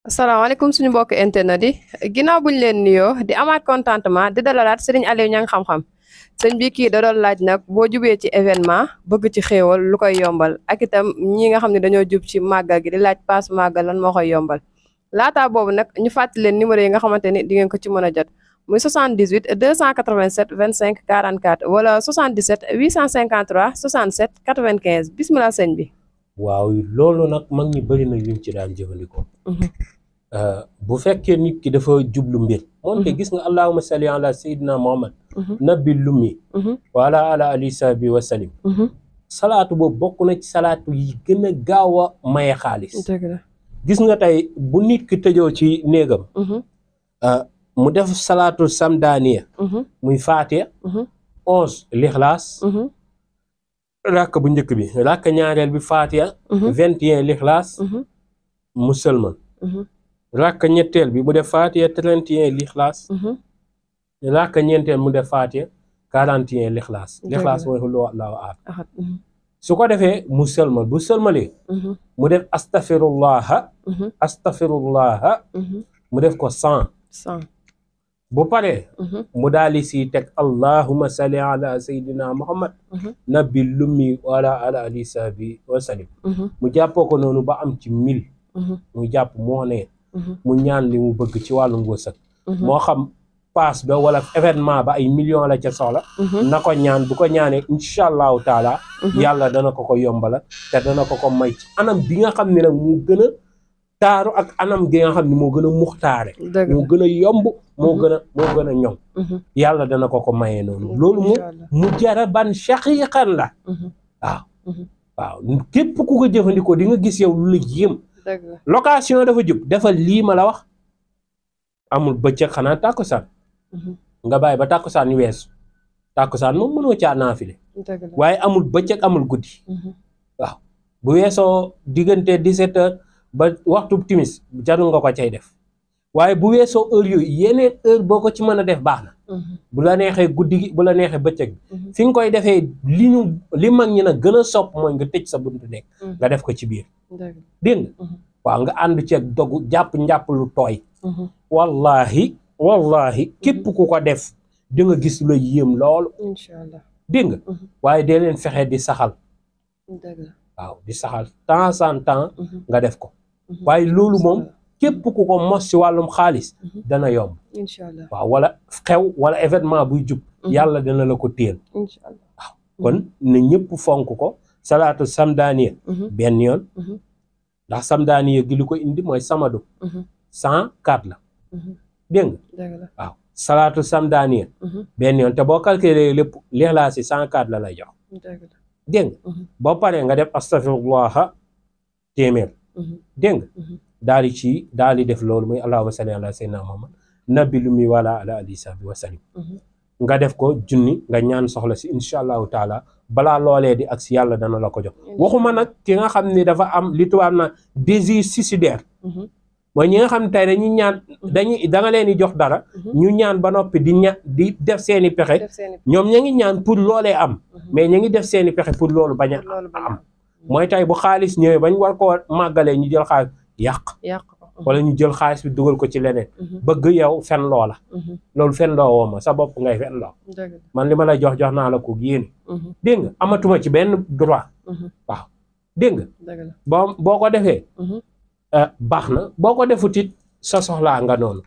asalaamaaleykum suñu mbokk internet yi ginnaaw buñ leen nuyoo di amaat contentement di dalalaat Serigne Aliou Niang xam-xam sëñ bi kii da doon laaj nag boo jubee ci événement bëgg ci xéewal lu koy yombal ak itam ñi nga xam ne dañoo jub ci màggal gi di laaj paas màggal lan moo koy yombal laataa boobu nag ñu fàttali leen numéro yi nga xamante ni di ngeen ko ci mën a jot muy 78 287 25 44 wala 77 853 67 95 bismillah sëñ bi. waaw loolu nag mag ñi bëri na yuñ ci daan jëfandikoo. bu fekkee nit ki dafa jublu mbir. moom te gis nga allahumma salli ala sayyidina muhammad nabi lummi wa ala ali sahbi wa salim. salaatu boobu bokk na ci salaatu yi gën a gaaw a maye xaalis. gis nga tey bu nit ki tëjoo ci néegam. mu def salaatu samdaaniya muy faatiya 11 lixlaas rakk bu njëkk bi rakk ñaareel bi faatiya 21 lixlaas mu sëlman rakk ñetteel bi mu def faatiya 31 lixlaas rakk ñeenteel mu def faatiya 41 lixlaas lixlaas mooy xul wallaahu ahad su ko defee mu sëlman bu sëlmalee mu def astafirullaha mu def ko 100 bu paree mu daali si teg allahumma salli ala sayyidina muhammad nabi lummi wala ala ali sahbi wa salim mu jàppoo ko noonu ba am ci 1000 mu jàpp moo ne mu ñaan li mu bëgg ci wàllu ngóosak moo xam paas ba wala événement ba ay millions la ca soxla na ko ñaan bu ko ñaanee incha allahu taala yàlla dana ko ko yombala te dana ko ko may ci anam bi nga xam ne nag mu gën a taaru ak anam gi nga xam ne moo gën a muxtaare moo gën a yomb moo gën a ñoŋ yàlla dana ko ko mayee noonu loolu mu jara ban shaqiqan la waaw képp ku ko jëfandikoo di nga gis yow lu la yéem location dafa jub defal lii ma la wax amul bëccëg xanaa tàkkusaan nga bàyyi ba tàkkusaan yu weesu tàkkusaan moom mënoo caa naafile waaye amul bëccëg amul guddi waaw bu weesoo diggante 17 heures ba waxtu timis jarul nga ko cay def waaye bu weesoo heure yooyu yeneen heure boo ko ci mën a def baax na bu la neexee guddi gi bu la neexee bëccëg bi fi nga koy defee li mag ñi nag gën a sopp mooy nga tëj sa buntu nekk nga def ko ci biir dégg nga waaw nga ànd ceeg dogu njàpp lu tooy wallahi képp ku ko def di nga gis la yéem loolu inshallah dégg nga waaye dee leen fexe di saxal waaw di saxal temps en temps nga def ko waaye loolu moom képp ku ko mos ci wàllum xaalis dana yomb inshallah waaw wala xew wala événement buy jub yàlla dana la ko téel inshallah waaw kon na ñëpp fonk ko salaatu samdaaniya benn yoon ndax samdaaniya gi li ko indi mooy samadu 104 la dégg nga waaw salaatu samdaaniya benn yoon te boo calculé lépp lixlaas yi 104 la lay jox dégg nga boo paree nga def astaghfirullah téeméer dégg nga daal di def loolu muy allahumma salli ala sayyidina muhammad nabi lummi wala ala ali sahbi wa salim nga def ko junni nga ñaan soxla si insha allahu taala balaa loolee di ak si yàlla dana la ko jox waxuma nag ki nga xam ni dafa am li tubaab na désir suicidaire mooy ñi nga xam ne tey dañuy ñaan da nga leen di jox dara ñu ñaan ba noppi di def seeni pexe ñoom ña ngi ñaan pour loolee am mais ña ngi def seeni pexe pour loolu bañ a am mooy tey bu xaalis ñëwee bañ war koo màggalee ñu jël xaalis yàq wala ñu jël xaalis bi dugal ko ci leneen bëgg yow fen loola loolu fen loo woo ma sa bopp ngay fen loo man li ma lay jox naa la ko yéene dégg nga amatuma ci benn droit waaw dégg nga boo ko defee baax na boo ko defut it sa soxlaa nga noonu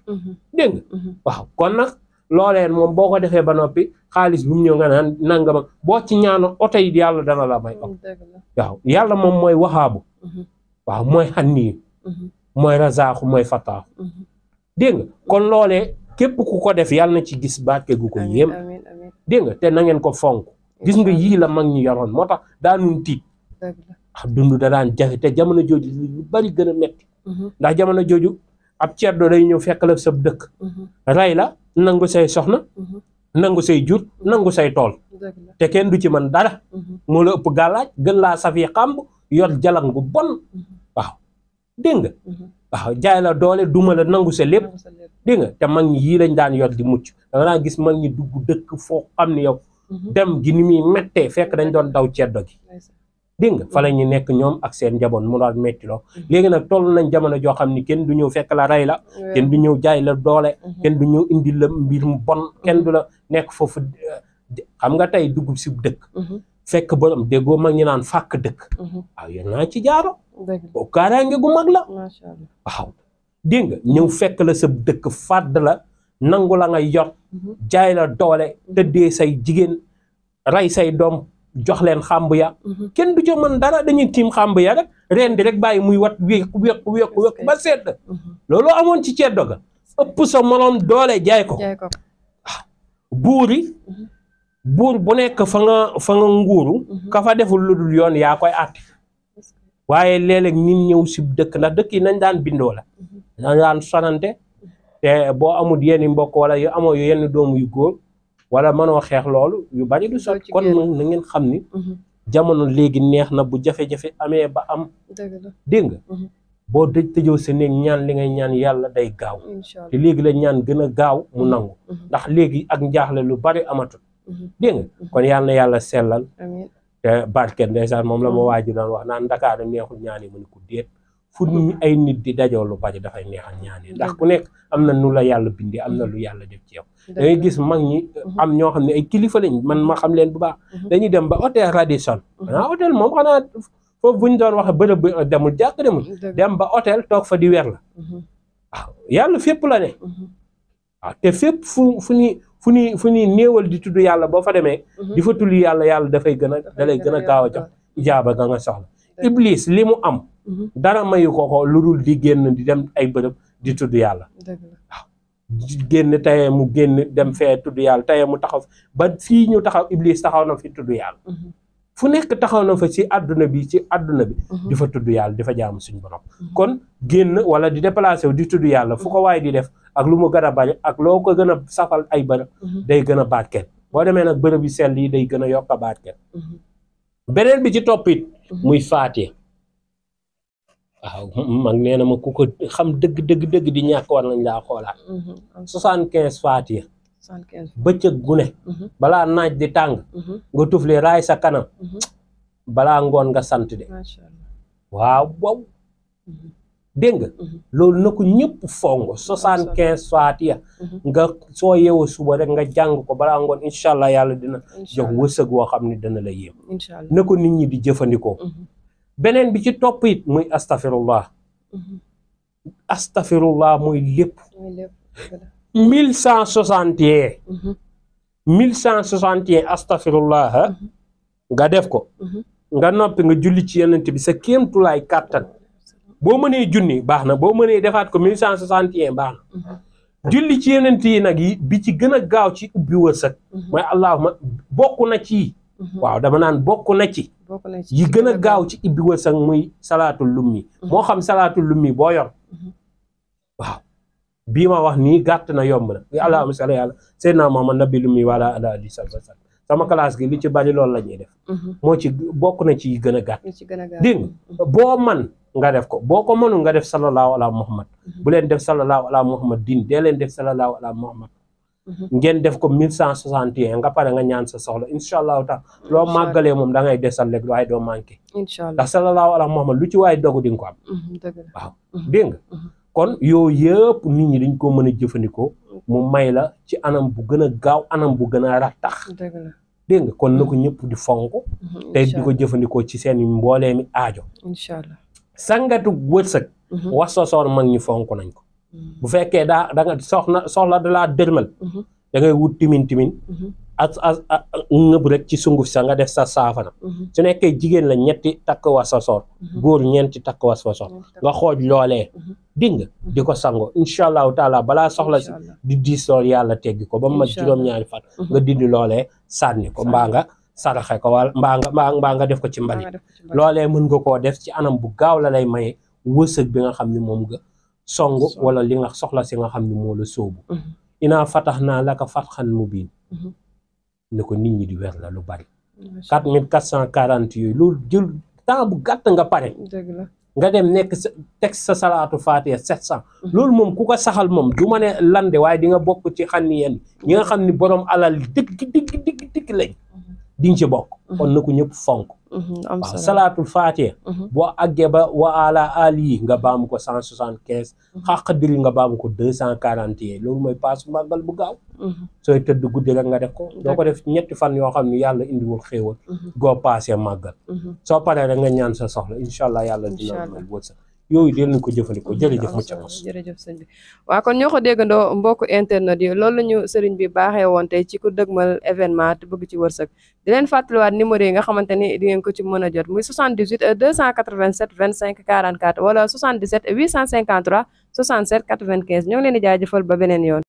dégg nga waaw kon nag looleen moom boo ko defee ba noppi xaalis bu mu ñëw nga naan nangama boo ci ñaano oto yi yàlla dana la may waaw yàlla moom mooy waxaabu waaw mooy xanniyu mooy razaaxu mooy fataaxu dégg nga kon loolee képp ku ko def yàlla na ci gis barke gu ko yéem dégg nga te na ngeen ko fonk gis nga yii la mag ñi yoroon moo tax daanun tiit dund da daan jafe te jamono jooju lu bari gën a metti ndax jamono jooju ab ceddo day ñëw fekk la sa dëkk rey la nangu say soxna nangu say jur nangu say tool te kenn du ci mën dara moo la ëpp gàllaaj gën laa safi xàmb yor jalang bu bon waaw dégg nga waaw jaay la doole duma la nangu sa lépp dégg nga te mag ñi yii lañ daan yor di mucc da nga daan gis mag ñi dugg dëkk foo xam ne yow dem gi ni muy mettee fekk dañ doon daw ceddo gi dégg nga fa la ñu nekk ñoom ak seen njaboot mu daal metti loo léegi nag toll nañ jamono joo xam ni kenn du ñëw fekk la rey la kenn du ñëw jaay la doole kenn du ñëw indi la mbir mu bon kenn du la nekk foofu xam nga tey dugub si dëkk fekk borom déggoo mag ñu naan fàkk dëkk waaw yéen naa ci jaaro boobu kaaraange gu mag la waaw dégg nga ñëw fekk la sa dëkk fàdd la nangu la nga yor jaay la doole tëddee say jigéen rey say doom jox leen xàmb ya kenn du ca mën dara dañuy tiim xàmb ya rek reen di rek bàyyi muy wat wéq ba sedd loolu amoon ci ceddo ga ëpp sa moroom doole jaay ko waaw buuri buur bu nekk fa nga nguuru ka fa deful lu dul yoon yaa koy àtte waaye léeg-léeg nit ñëw si dëkk ndax dëkk yi nañ daan bindoo la dañ daan sonante te boo amul yenn mbokk wala yu amoo yu yenn doomu yu góor wala mënoo xeex loolu yu bari du sot kon na ngeen xam ni jamono léegi neex na bu jafe-jafe amee ba am dégg nga boo tëjoo sa néeg ñaan li ngay ñaan yàlla day gaaw te léegi la ñaan gën a gaaw mu nangu ndax léegi ak njaaxle lu bari amatul dégg nga kon yàlla na yàlla sellal te barket ndeysaan moom la ma waaju doon wax naan Ndakaaru neexul ñaan yi mu ne ko déet fu ay nit di dajoo lu bari dafay neexal ñaan yi ndax ku nekk am na nu la yàlla bindee am na lu yàlla def ci yow da ngay gis mag ñi am ñoo xam ne ay kilifa lañ man ma xam leen bu baax dañuy dem ba hôtel Radisson xanaa hôtel moom xanaa foofu bu ñu doon wax bërëb bi demul jàkk demul dem ba hôtel toog fa di weer la waaw yàlla fépp la ne waaw te fépp fu ni néewal di tudd yàlla boo fa demee di fa tulli yàlla yàlla dafay gën a da lay gën a gaaw a jox ijaaba nga nga soxla iblis li mu am dara mayu ko lu dul di génn di dem ay bërëb di tudd yàlla waaw génn tayee mu génn dem fee tudd yàlla tayee mu taxaw ba fii ñu taxaw iblis taxaw na fi tudd yàlla fu nekk taxaw na fa ci àdduna bi di fa tudd yàlla di fa jaamu suñu borom kon génn wala di déplacé wu di tudd yàlla fu ko waaye di def ak lu mu gën a bari ak loo ko gën a safal ay bërëb day gën a barkeel boo demee nag bërëb yu sell yi day gën a yokk a barkeel beneen bi ci toppit muy faatiha waaw mag nee na ma ku ko xam dëgg di ñàkk war nañ laa xoolaat 75 faatiha bëccëg gu ne balaa naaj di tàng nga tufli raay sa kanam balaa ngoon nga sant de waaw wow dégg nga loolu na ko ñëpp fongo 75 faatiha nga soo yeewoo suba rek nga jàng ko balaa ngoon incha allah yàlla dina jox wërsëg woo xam ne dana la yéem na ko nit ñi di jëfandikoo beneen bi ci topp it muy astafirullah muy lépp 1161 astafirullah nga def ko nga noppi nga julli ci yonent bi sa kéemtulaay kàttan boo mënee junni baax na boo mënee defaat ko 1161 baax na julli ci yonent yi nag yi bi ci gën a gaaw ci ubbi wërsëg mooy allahuma bokk na ci waaw dama naan bokk na ci yi gën a gaaw ci ubbi wërsëg muy salaatul lummi moo xam salaatul lummi boo yor waaw bii ma wax nii gàtt na yomb na allahumma salli ala sayyidina Muhammad nabi lummi wala ala alihi wasallam sama classe gi li ci bari loolu la ñuy def moo ci bokk na ci yi gën a gàtt dégg nga boo man nga def ko boo ko mënul nga def sallallahu ala muhammad bu leen def sallallahu ala muhammad din dee leen def sallallahu ala muhammad ngeen def ko 1161 nga pare nga ñaan sa soxla incha allahu taala loo màggalee moom da ngay desal rek waaye doo manqué ndax sallallahu ala muhammad lu ci waaye dogu di nga ko am waaw dégg nga kon yooyu yëpp nit ñi dañ ko mën a jëfandikoo mu may la ci anam bu gën a gaaw anam bu gën a rattax dégg nga kon na ko ñëpp di fonk te di ko jëfandikoo ci seen mboolee mi aajo incha allah sangatu wërsëg wax sosoor mag ñi fonk nañ ko bu fekkee da nga soxla da laa dërmal da ngay wut timin ak ngëb rek ci sunguf sa nga def sa saafara su nekkee jigéen la ñetti takk was sosoor góor ñeenti takk was sosoor nga xooj loolee dégg nga di ko sango incha allahu taala balaa soxla si di diisoor yàlla teggi ko ba mu mat juróom-ñaari fan nga dindi loolee sànni ko mbaa nga saraxe ko wala mbaa nga def ko ci mbali loolee mën nga koo def ci anam bu gaaw la lay maye wërsëg bi nga xam ne moom nga song wala li nga soxla si nga xam ne moo la sóobu inaa fatax naa la ko fatxan mubiin ne ko nit ñi di weer la lu bari 4440 yooyu loolu jël temps bu gàtt nga pare nga dem nekk sa teg sa salaatu faatiha 700 loolu moom ku ko saxal moom du ma ne lande waaye di nga bokk ci xam ni yéen ñi nga xam ni borom alal dëgg lañ di nga ci bokk kon na ko ñëpp fonk waaw salaatul faatiha boo àggee ba wa ala ali nga baamu ko 175 xaqadiri nga baamu ko 241 loolu mooy paasu màggal bu gaaw sooy tëdd guddi rek nga def ko doo ko def ñetti fan yoo xam ne yàlla indiwul xéewal goo paasee màggal soo paree rek nga ñaan sa soxla incha allah yàlla dina may wërsëg yooyu dee nañ ko jëfandikoo jërëjëf mucca mos jërëjëf sëñ bi waaw kon ñoo ko déggandoo mbokku internet yi loolu la ñu sëriñ bi baaxee woon tey ci ku dëgmal événement te bëgg ci wërsëg di leen fàttaliwaat numéro yi nga xamante ni di ngeen ko ci mën a jot muy 78 287 25 44 wala 77 853 67 95 ñoo ngi leen di jaajëfal ba beneen yoon